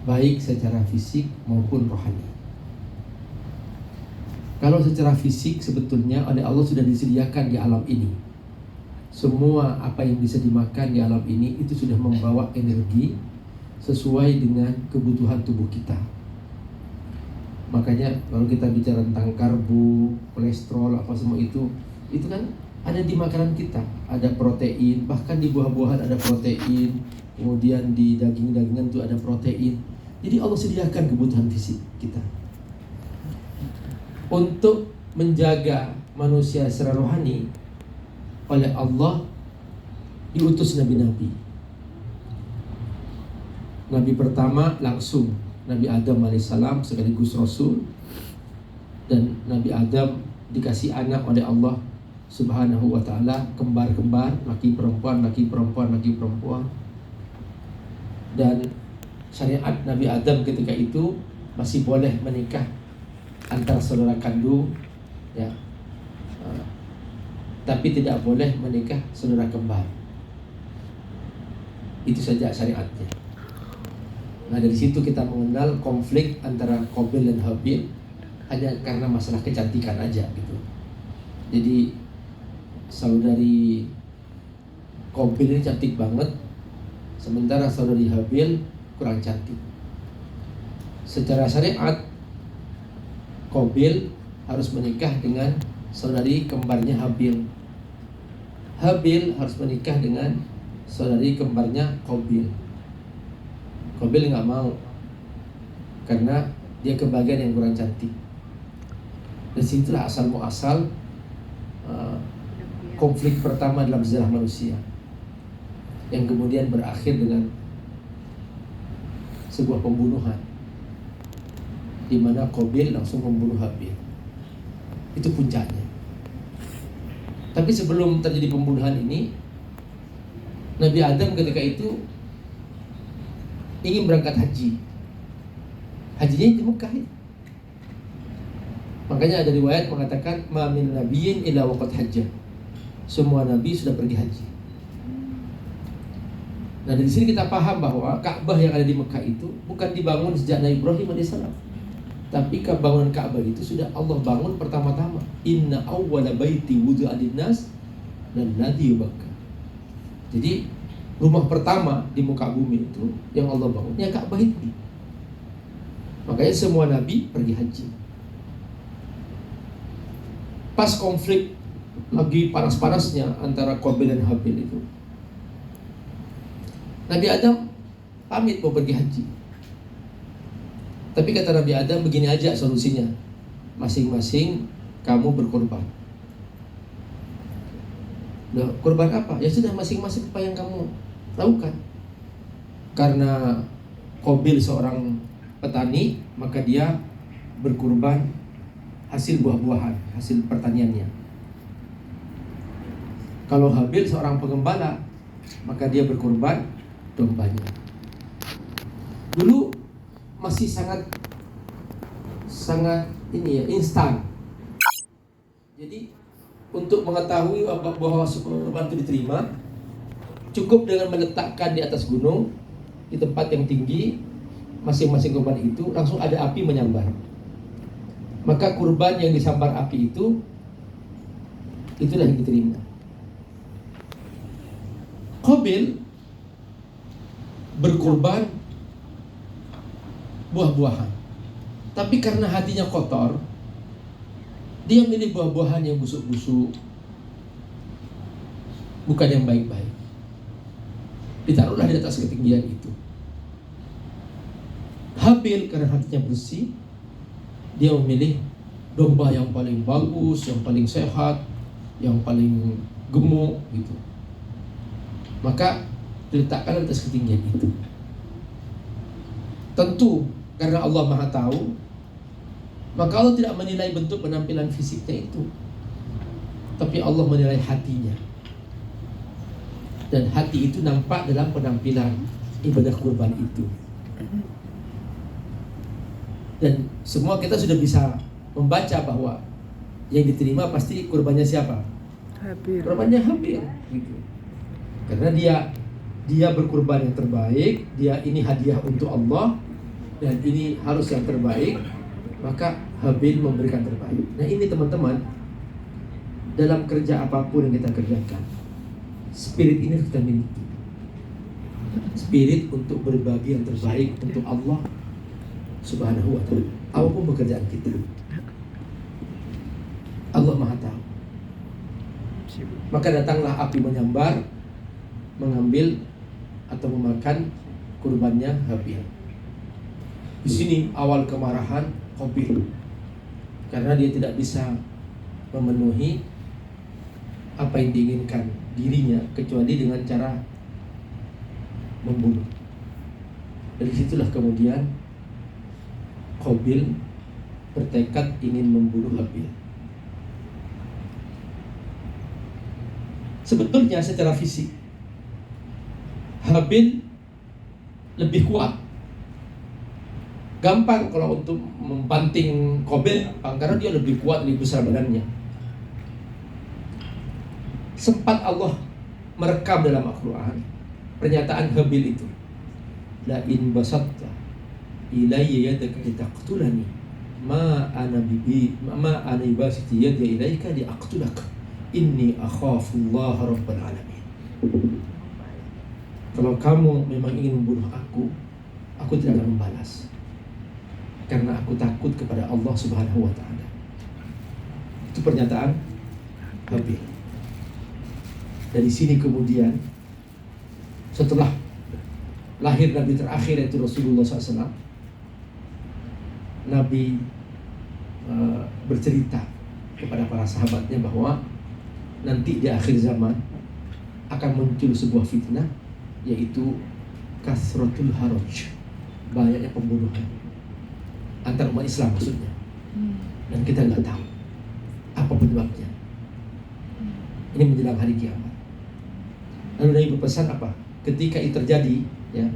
baik secara fisik maupun rohani. Kalau secara fisik sebetulnya oleh Allah sudah disediakan di alam ini. Semua apa yang bisa dimakan di alam ini itu sudah membawa energi sesuai dengan kebutuhan tubuh kita. Makanya kalau kita bicara tentang karbo, kolesterol, apa semua itu kan ada di makanan kita. Ada protein, bahkan di buah-buahan ada protein, kemudian di daging-dagingan itu ada protein. Jadi Allah sediakan kebutuhan fisik kita. Untuk menjaga manusia secara rohani, oleh Allah diutus nabi-nabi. Nabi pertama langsung Nabi Adam alaihissalam sekaligus Rasul. Dan Nabi Adam dikasih anak oleh Allah subhanahu wa ta'ala, kembar-kembar, laki perempuan, laki perempuan, laki perempuan. Dan syariat Nabi Adam ketika itu masih boleh menikah antara saudara kandung, ya, tapi tidak boleh menikah saudara kembar. Itu saja syariatnya. Nah, dari situ kita mengenal konflik antara Qabil dan Habil hanya karena masalah kecantikan aja gitu. Jadi saudari Qabil ini cantik banget, sementara saudari Habil kurang cantik. Secara syariat Qabil harus menikah dengan saudari kembarnya Habil. Habil harus menikah dengan saudari kembarnya Qabil. Qabil nggak mau karena dia kebagian yang kurang cantik. Dari situlah asal muasal konflik pertama dalam sejarah manusia, yang kemudian berakhir dengan sebuah pembunuhan, di mana Qabil langsung membunuh Habil. Itu puncaknya. Tapi sebelum terjadi pembunuhan ini, Nabi Adam ketika itu ingin berangkat haji. Hajinya di Mekah. Makanya ada riwayat mengatakan ma min nabiyyin illa waqad hajja. Semua nabi sudah pergi haji. Nah, dari sini kita paham bahwa Ka'bah yang ada di Mekah itu bukan dibangun sejak Nabi Ibrahim alaihissalam. Tapi bangunan Ka'bah itu sudah Allah bangun pertama-tama. Inna awwala baiti wudi'a lin-nas lalladzi Bakkah. Jadi rumah pertama di muka bumi itu yang Allah bangun ya Ka'bah itu. Makanya semua nabi pergi haji. Pas konflik lagi panas-panasnya antara Qabil dan Habil itu, Nabi Adam pamit mau pergi haji. Tapi kata Nabi Adam, begini aja solusinya, masing-masing kamu berkorban. Nah, korban apa? Ya sudah, masing-masing apa yang kamu lakukan. Karena Qabil seorang petani, maka dia berkorban hasil buah-buahan, hasil pertaniannya. Kalau Habil seorang pengembala, maka dia berkorban dombanya. Dulu masih sangat ini ya, instan. Jadi untuk mengetahui bahwa korban itu diterima, cukup dengan meletakkan di atas gunung, di tempat yang tinggi, masing-masing korban itu langsung ada api menyambar. Maka kurban yang disambar api itulah yang diterima. Qabil berkorban buah-buahan, tapi karena hatinya kotor, dia milih buah-buahan yang busuk-busuk, bukan yang baik-baik. Ditaruhlah di atas ketinggian itu. Habil karena hatinya bersih, dia memilih domba yang paling bagus, yang paling sehat, yang paling gemuk gitu. Maka diletakkan di atas ketinggian itu. Tentu karena Allah Maha Tahu, maka Allah tidak menilai bentuk penampilan fisiknya itu, tapi Allah menilai hatinya. Dan hati itu nampak dalam penampilan ibadah kurban itu. Dan semua kita sudah bisa membaca bahwa yang diterima pasti kurbannya siapa? Habil. Kurbannya Habil gitu. Karena dia berkurban yang terbaik, dia ini hadiah untuk Allah, dan ini harus yang terbaik, maka Habil memberikan terbaik. Nah ini teman-teman, dalam kerja apapun yang kita kerjakan, spirit ini harus kita miliki. Spirit untuk berbagi yang terbaik untuk Allah Subhanahu wa ta'ala, apapun pekerjaan kita. Allah Maha Tahu. Maka datanglah api menyambar, mengambil atau memakan kurbannya Habil. Di sini awal kemarahan Qabil, karena dia tidak bisa memenuhi apa yang diinginkan dirinya kecuali dengan cara membunuh. Dari situlah kemudian Qabil bertekad ingin membunuh Habil. Sebetulnya secara fisik Habil lebih kuat. Gampang kalau untuk membanting Qabil karena dia lebih kuat, lebih besar badannya. Sempat Allah merekam dalam Al-Quran pernyataan Habil itu, la in basatta ilayya yadaka litaqtulani ma ana basiti yadi ilayka liaqtulaka inni akhafullaha rabbal alamin. Kalau kamu memang ingin membunuh aku tidak akan membalas, karena aku takut kepada Allah Subhanahu wa ta'ala. Itu pernyataan Habil. Dari sini kemudian setelah lahir Nabi terakhir yaitu Rasulullah SAW, Nabi bercerita kepada para sahabatnya bahwa nanti di akhir zaman akan muncul sebuah fitnah, yaitu kasratul haraj, banyaknya pembunuhan antar umat Islam maksudnya. Dan kita nggak tahu apa penyebabnya. Ini menjelang hari kiamat. Lalu Nabi berpesan apa? Ketika itu terjadi, ya,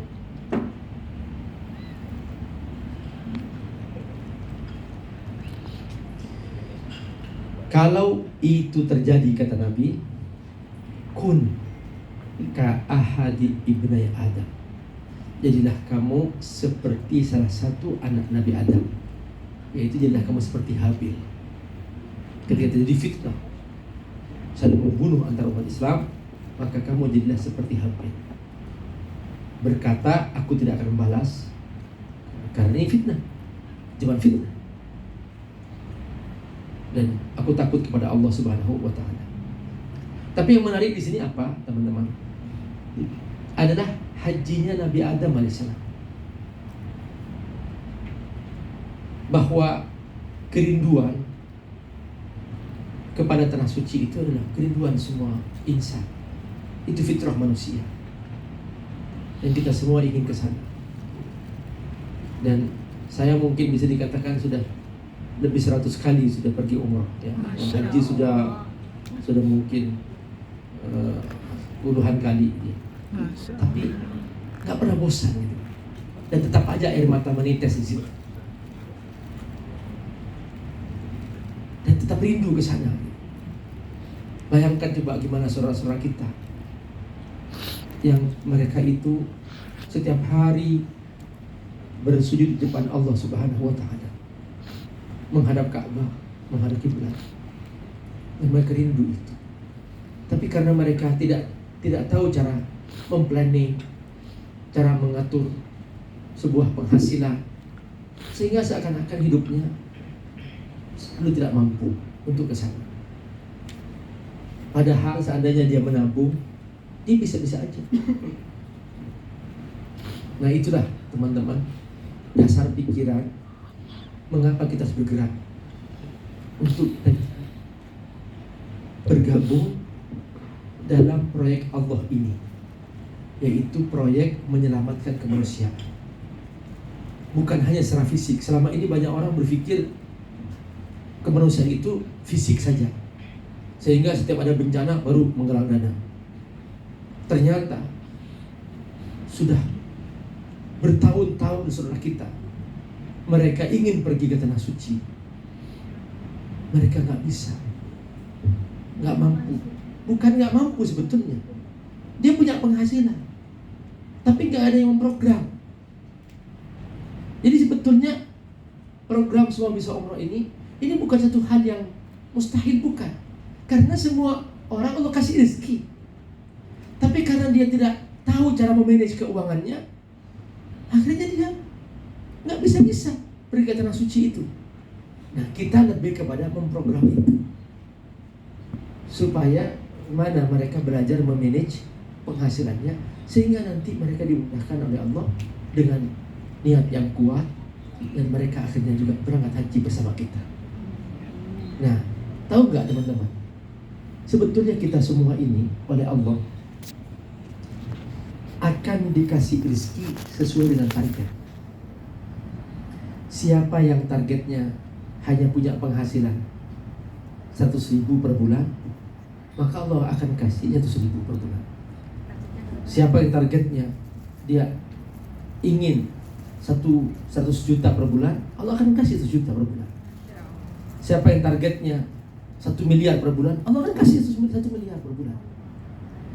kalau itu terjadi, kata Nabi, kun ka ahadi ibnai Adam, jadilah kamu seperti salah satu anak Nabi Adam, yaitu jadilah kamu seperti Habil. Ketika terjadi fitnah saling membunuh antara umat Islam, maka kamu jadilah seperti Habil, berkata, aku tidak akan membalas karena ini fitnah, cuma fitnah, dan aku takut kepada Allah Subhanahu wa ta'ala. Tapi yang menarik di sini apa, teman-teman? Adalah hajinya Nabi Adam alaihissalam, bahwa kerinduan kepada tanah suci itu adalah kerinduan semua insan. Itu fitrah manusia, dan kita semua ingin ke sana. Dan saya mungkin bisa dikatakan sudah lebih 100 kali sudah pergi umrah, ya. Haji sudah mungkin puluhan kali, ya. Tapi nggak pernah bosan gitu. Dan tetap aja air mata menetes di situ, dan tetap rindu ke sana. Bayangkan coba gimana saudara-saudara kita yang mereka itu setiap hari bersujud di depan Allah Subhanahu wa ta'ala, menghadap Ka'bah, menghadap kiblat, dan mereka rindu itu. Tapi karena mereka tidak tahu cara memplanning, cara mengatur sebuah penghasilan, sehingga seakan-akan hidupnya selalu tidak mampu untuk ke sana. Padahal seandainya dia menabung, dia bisa-bisa aja. Nah itulah teman-teman dasar pikiran mengapa kita harus bergerak untuk bergabung dalam proyek Allah ini, yaitu proyek menyelamatkan kemanusiaan. Bukan hanya secara fisik. Selama ini banyak orang berpikir kemanusiaan itu fisik saja, sehingga setiap ada bencana baru menggalang dana. Ternyata sudah bertahun-tahun saudara kita, mereka ingin pergi ke tanah suci, mereka nggak bisa, nggak mampu. Bukan nggak mampu sebetulnya, dia punya penghasilan, tapi nggak ada yang memprogram. Jadi sebetulnya program Semua Bisa Umroh ini bukan satu hal yang mustahil, bukan. Karena semua orang Allah kasih rezeki. Tapi karena dia tidak tahu cara memanage keuangannya, akhirnya dia nggak bisa pergi ke tanah suci itu. Nah, kita lebih kepada memprogram itu supaya mana mereka belajar memanage penghasilannya, sehingga nanti mereka dimudahkan oleh Allah dengan niat yang kuat, dan mereka akhirnya juga berangkat haji bersama kita. Nah, tahu nggak teman-teman, sebetulnya kita semua ini oleh Allah akan dikasih rezeki sesuai dengan target. Siapa yang targetnya hanya punya penghasilan 100.000 per bulan, maka Allah akan kasih 100.000 per bulan. Siapa yang targetnya dia ingin 100 juta per bulan, Allah akan kasih 1 juta per bulan. Siapa yang targetnya 1 miliar per bulan, Allah akan kasih 1 miliar per bulan.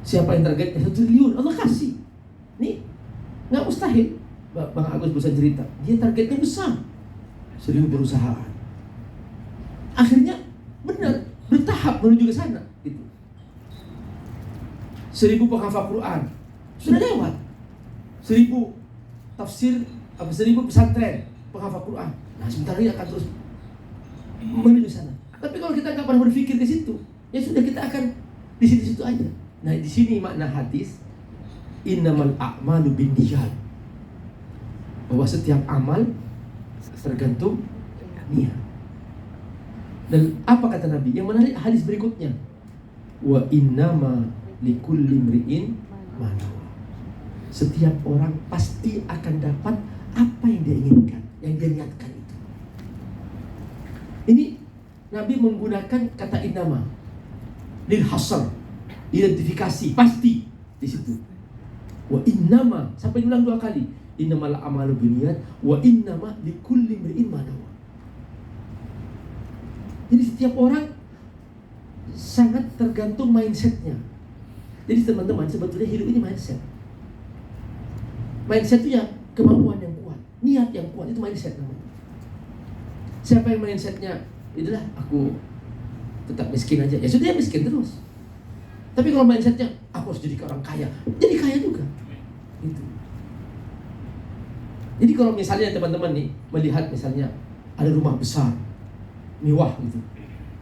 Siapa yang targetnya 1 triliun, Allah kasih. Nih, nggak mustahil. Bang Agus bisa cerita, dia targetnya besar, 1.000 perusahaan. Akhirnya benar, bertahap menuju ke sana gitu. 1.000 penghafal Quran sudah lewat. 1.000 tafsir, 1.000 pesantren penghafal Quran. Nah, sebentar lagi akan terus menuju sana. Tapi kalau kita nggak pernah berpikir ke situ, ya sudah, kita akan di situ-situ aja. Nah, di sini makna hadis innamal a'malu binniyat, bahwa setiap amal tergantung niat. Dan apa kata Nabi? Yang menarik hadis berikutnya, wa innama likulli imri'in ma nawa. Setiap orang pasti akan dapat apa yang dia inginkan, yang dia niatkan itu. Ini Nabi menggunakan kata innama lil hasr, identifikasi, pasti di situ. Wa innama, sampai diulang 2 kali. Innamal a'malu binniyat wa innama likulli imri'in ma nawa. Jadi setiap orang sangat tergantung mindsetnya. Jadi teman-teman, sebetulnya hidup ini mindset. Mindset itu ya kemampuan yang kuat, niat yang kuat, itu mindset namanya. Siapa yang mindsetnya, itulah aku tetap miskin aja, ya sudah, ya miskin terus. Tapi kalau mindsetnya aku harus jadi orang kaya, jadi kaya juga. Itu. Jadi kalau misalnya teman-teman nih melihat misalnya ada rumah besar, mewah gitu,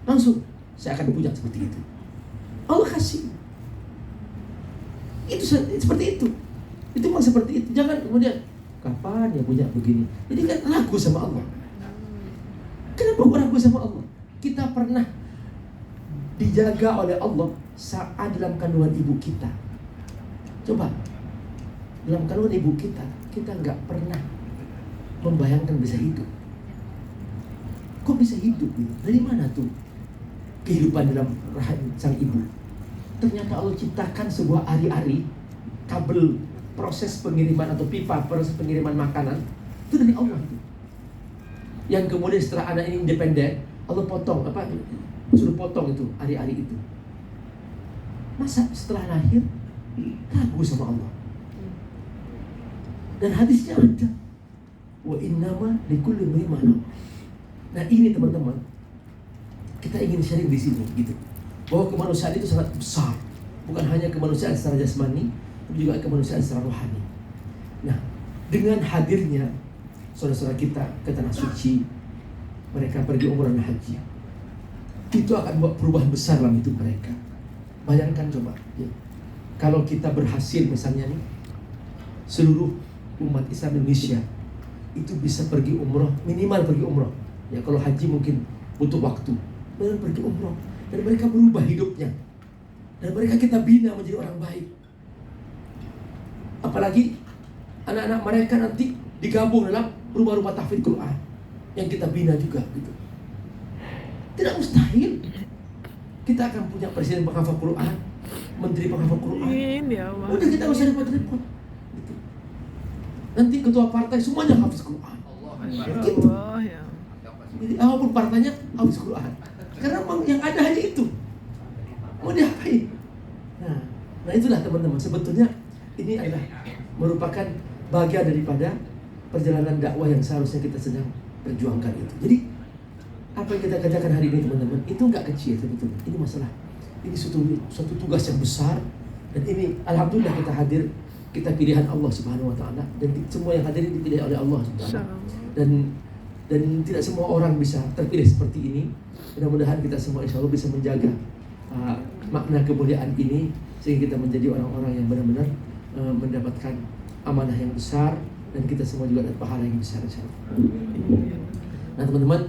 langsung saya akan punya seperti itu. Allah kasih. Itu seperti itu. Itu memang seperti itu. Jangan kemudian kapan ya punya begini. Jadi kan ragu sama Allah. Kenapa kok ragu sama Allah? Kita pernah dijaga oleh Allah saat dalam kandungan ibu kita. Coba, dalam kandungan ibu kita nggak pernah membayangkan bisa hidup. Kok bisa hidup gitu? Dari mana tuh kehidupan dalam rahim sang ibu? Ternyata Allah ciptakan sebuah ari-ari, kabel proses pengiriman atau pipa proses pengiriman makanan, itu dari Allah itu. Yang kemudian setelah anak ini independen, Allah potong, suruh potong itu ari-ari itu. Masa setelah lahir ragu sama Allah? Dan hadisnya ada, wa innama likulli imri'in ma nawa. Nah ini teman-teman, kita ingin sharing di sini gitu, bahwa kemanusiaan itu sangat besar, bukan hanya kemanusiaan secara jasmani, tapi juga kemanusiaan secara rohani. Nah, dengan hadirnya saudara-saudara kita ke tanah suci, mereka pergi umrah dan haji, itu akan membuat perubahan besar dalam hidup mereka. Bayangkan coba, ya, kalau kita berhasil misalnya nih, seluruh umat Islam Indonesia itu bisa pergi umrah, minimal pergi umrah. Ya kalau haji mungkin butuh waktu, mereka pergi umrah dan mereka berubah hidupnya, dan mereka kita bina menjadi orang baik. Apalagi anak-anak mereka nanti digabung dalam rumah-rumah tahfidz Quran yang kita bina juga gitu. Tidak mustahil kita akan punya presiden penghafal Quran, menteri penghafal Quran. Udah, kita nggak usah repot-repot gitu. Nanti ketua partai semuanya hafiz Quran. Gitu. Jadi apapun partainya hafiz Quran. Karena yang ada hanya itu. Mau diapain? Nah itulah teman-teman, sebetulnya ini adalah merupakan bagian daripada perjalanan dakwah yang seharusnya kita sedang perjuangkan itu. Jadi apa yang kita kerjakan hari ini teman-teman, itu nggak kecil sebetulnya. Ini masalah, ini suatu tugas yang besar. Dan ini alhamdulillah kita hadir, kita pilihan Allah Subhanahu Wa Taala, dan semua yang hadir dipilih oleh Allah Subhanahu Wa Taala. Dan tidak semua orang bisa terpilih seperti ini. Mudah-mudahan kita semua insya Allah bisa menjaga makna kemuliaan ini, sehingga kita menjadi orang-orang yang benar-benar mendapatkan amanah yang besar, dan kita semua juga dapat pahala yang besar insya Allah. Nah teman-teman,